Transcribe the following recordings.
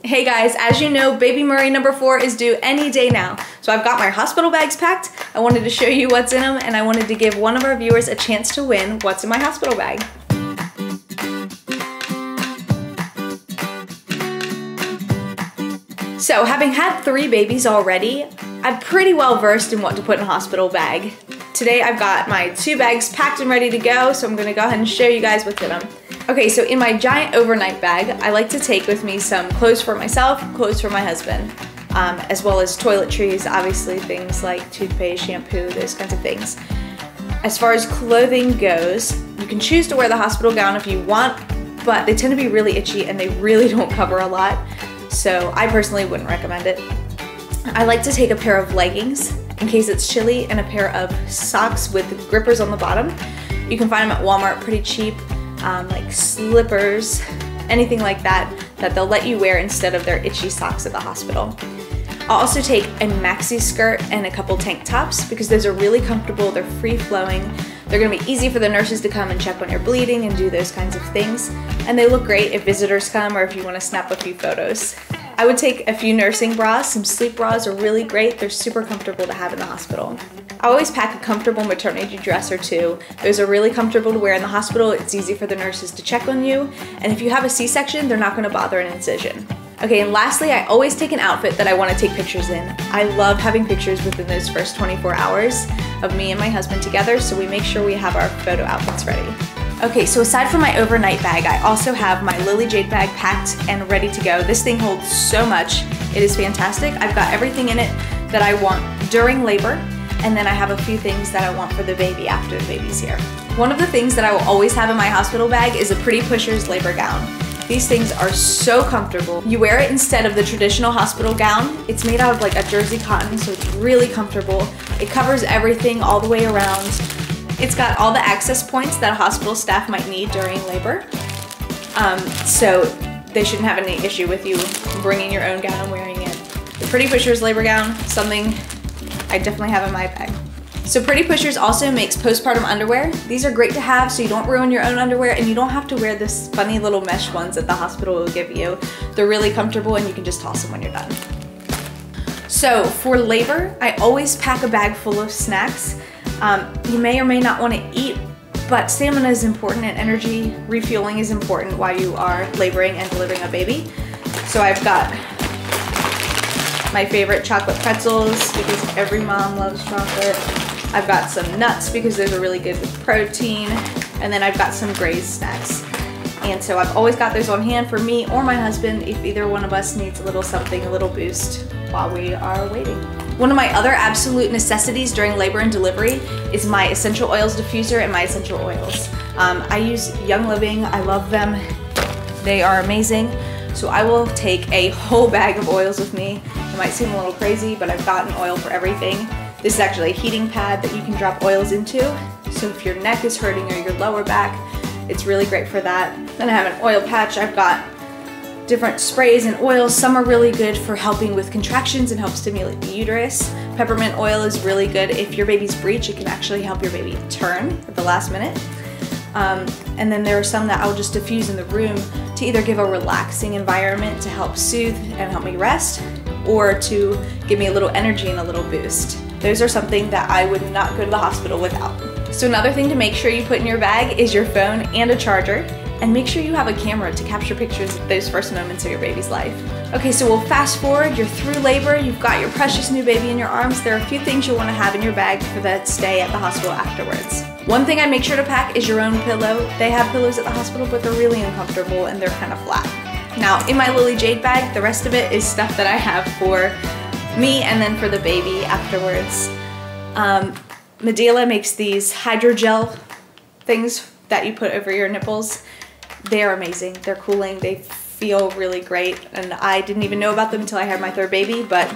Hey guys, as you know, baby Murray number 4 is due any day now. So I've got my hospital bags packed. I wanted to show you what's in them, and I wanted to give one of our viewers a chance to win what's in my hospital bag. So having had 3 babies already, I'm pretty well versed in what to put in a hospital bag. Today I've got my 2 bags packed and ready to go, so I'm gonna go ahead and show you guys what's in them. Okay, so in my giant overnight bag, I like to take with me some clothes for myself, clothes for my husband, as well as toiletries, obviously things like toothpaste, shampoo, those kinds of things. As far as clothing goes, you can choose to wear the hospital gown if you want, but they tend to be really itchy and they really don't cover a lot, so I personally wouldn't recommend it. I like to take a pair of leggings in case it's chilly and a pair of socks with grippers on the bottom. You can find them at Walmart pretty cheap. Like slippers, anything like that, that they'll let you wear instead of their itchy socks at the hospital. I'll also take a maxi skirt and a couple tank tops because those are really comfortable, they're free-flowing, they're gonna be easy for the nurses to come and check when you're bleeding and do those kinds of things, and they look great if visitors come or if you want to snap a few photos. I would take a few nursing bras. Some sleep bras are really great, they're super comfortable to have in the hospital. I always pack a comfortable maternity dress or 2. Those are really comfortable to wear in the hospital. It's easy for the nurses to check on you. And if you have a C-section, they're not gonna bother an incision. Okay, and lastly, I always take an outfit that I wanna take pictures in. I love having pictures within those first 24 hours of me and my husband together, so we make sure we have our photo outfits ready. Okay, so aside from my overnight bag, I also have my Lily Jade bag packed and ready to go. This thing holds so much. It is fantastic. I've got everything in it that I want during labor, and then I have a few things that I want for the baby after the baby's here. One of the things that I will always have in my hospital bag is a Pretty Pushers labor gown. These things are so comfortable. You wear it instead of the traditional hospital gown. It's made out of like a jersey cotton, so it's really comfortable. It covers everything all the way around. It's got all the access points that hospital staff might need during labor. So they shouldn't have any issue with you bringing your own gown and wearing it. The Pretty Pushers labor gown, something I definitely have in my bag. So Pretty Pushers also makes postpartum underwear. These are great to have so you don't ruin your own underwear and you don't have to wear this funny little mesh ones that the hospital will give you. They're really comfortable and you can just toss them when you're done. So for labor, I always pack a bag full of snacks. You may or may not want to eat, but stamina is important and energy refueling is important while you are laboring and delivering a baby. So I've got my favorite chocolate pretzels because every mom loves chocolate. I've got some nuts because those are really good with protein. And then I've got some grazed snacks. And so I've always got those on hand for me or my husband if either one of us needs a little something, a little boost while we are waiting. One of my other absolute necessities during labor and delivery is my essential oils diffuser and my essential oils. I use Young Living, I love them. They are amazing. So I will take a whole bag of oils with me. It might seem a little crazy, but I've got an oil for everything. This is actually a heating pad that you can drop oils into. So if your neck is hurting or your lower back, it's really great for that. Then I have an oil patch. I've got different sprays and oils. Some are really good for helping with contractions and help stimulate the uterus. Peppermint oil is really good. If your baby's breech, it can actually help your baby turn at the last minute. And then there are some that I'll just diffuse in the room to either give a relaxing environment to help soothe and help me rest, or to give me a little energy and a little boost. Those are something that I would not go to the hospital without. So another thing to make sure you put in your bag is your phone and a charger, and make sure you have a camera to capture pictures of those first moments of your baby's life. Okay, so we'll fast forward, you're through labor, you've got your precious new baby in your arms. There are a few things you'll want to have in your bag for that stay at the hospital afterwards. One thing I make sure to pack is your own pillow. They have pillows at the hospital, but they're really uncomfortable and they're kind of flat. Now, in my Lily Jade bag, the rest of it is stuff that I have for me and then for the baby afterwards. Medela makes these hydrogel things that you put over your nipples. They're amazing, they're cooling, they feel really great, and I didn't even know about them until I had my 3rd baby, but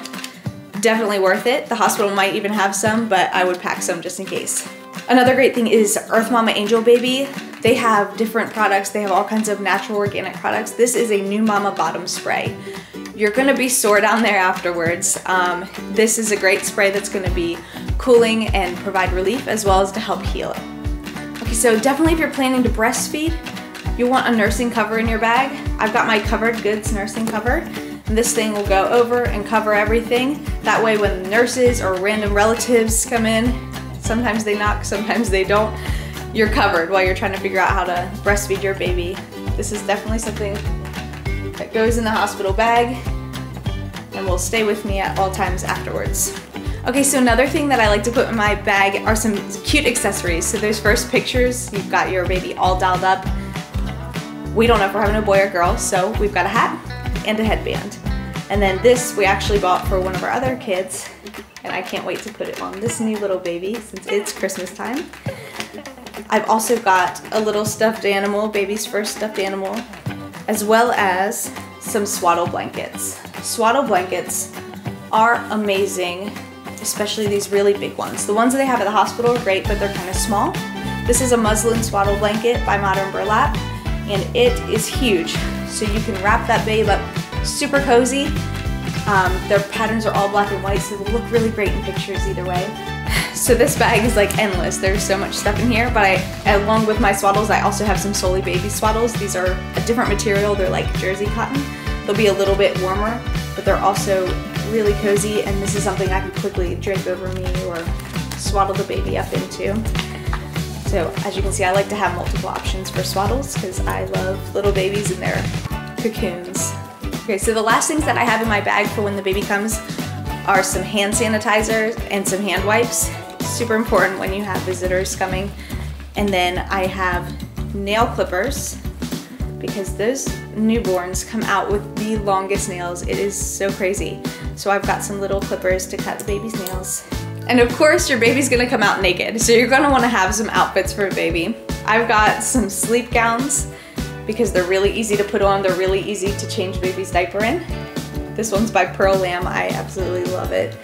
definitely worth it. The hospital might even have some, but I would pack some just in case. Another great thing is Earth Mama Angel Baby. They have different products, they have all kinds of natural organic products. This is a New Mama bottom spray. You're gonna be sore down there afterwards. This is a great spray that's gonna be cooling and provide relief as well as to help heal it. Okay, so definitely if you're planning to breastfeed, you'll want a nursing cover in your bag. I've got my Covered Goods nursing cover. And this thing will go over and cover everything. That way when nurses or random relatives come in, sometimes they knock, sometimes they don't, you're covered while you're trying to figure out how to breastfeed your baby. This is definitely something that goes in the hospital bag and will stay with me at all times afterwards. Okay, so another thing that I like to put in my bag are some cute accessories. So those first pictures, you've got your baby all dolled up. We don't know if we're having a boy or girl, so we've got a hat and a headband. And then this we actually bought for one of our other kids, and I can't wait to put it on this new little baby since it's Christmas time. I've also got a little stuffed animal, baby's first stuffed animal, as well as some swaddle blankets. Swaddle blankets are amazing, especially these really big ones. The ones that they have at the hospital are great, but they're kind of small. This is a muslin swaddle blanket by Modern Burlap, and it is huge. So you can wrap that babe up super cozy. Their patterns are all black and white, so they look really great in pictures either way. So this bag is like endless. There's so much stuff in here, but along with my swaddles, I also have some Solely baby swaddles. These are a different material. They're like jersey cotton. They'll be a little bit warmer, but they're also really cozy, and this is something I can quickly drape over me or swaddle the baby up into. So as you can see, I like to have multiple options for swaddles because I love little babies in their cocoons. Okay, so the last things that I have in my bag for when the baby comes are some hand sanitizer and some hand wipes. Super important when you have visitors coming. And then I have nail clippers because those newborns come out with the longest nails. It is so crazy. So I've got some little clippers to cut the baby's nails. And of course, your baby's gonna come out naked, so you're gonna wanna have some outfits for a baby. I've got some sleep gowns because they're really easy to put on. They're really easy to change baby's diaper in. This one's by Pearl Lamb. I absolutely love it.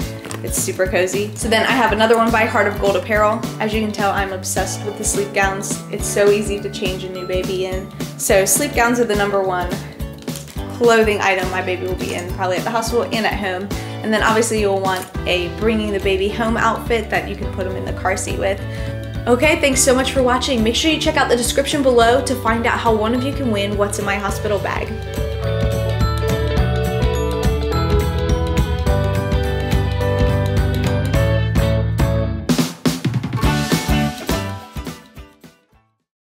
It's super cozy. So then I have another one by Heart of Gold Apparel. As you can tell, I'm obsessed with the sleep gowns. It's so easy to change a new baby in. So sleep gowns are the #1 clothing item my baby will be in, probably at the hospital and at home. And then obviously you'll want a bringing the baby home outfit that you can put them in the car seat with. Okay, thanks so much for watching. Make sure you check out the description below to find out how one of you can win what's in my hospital bag.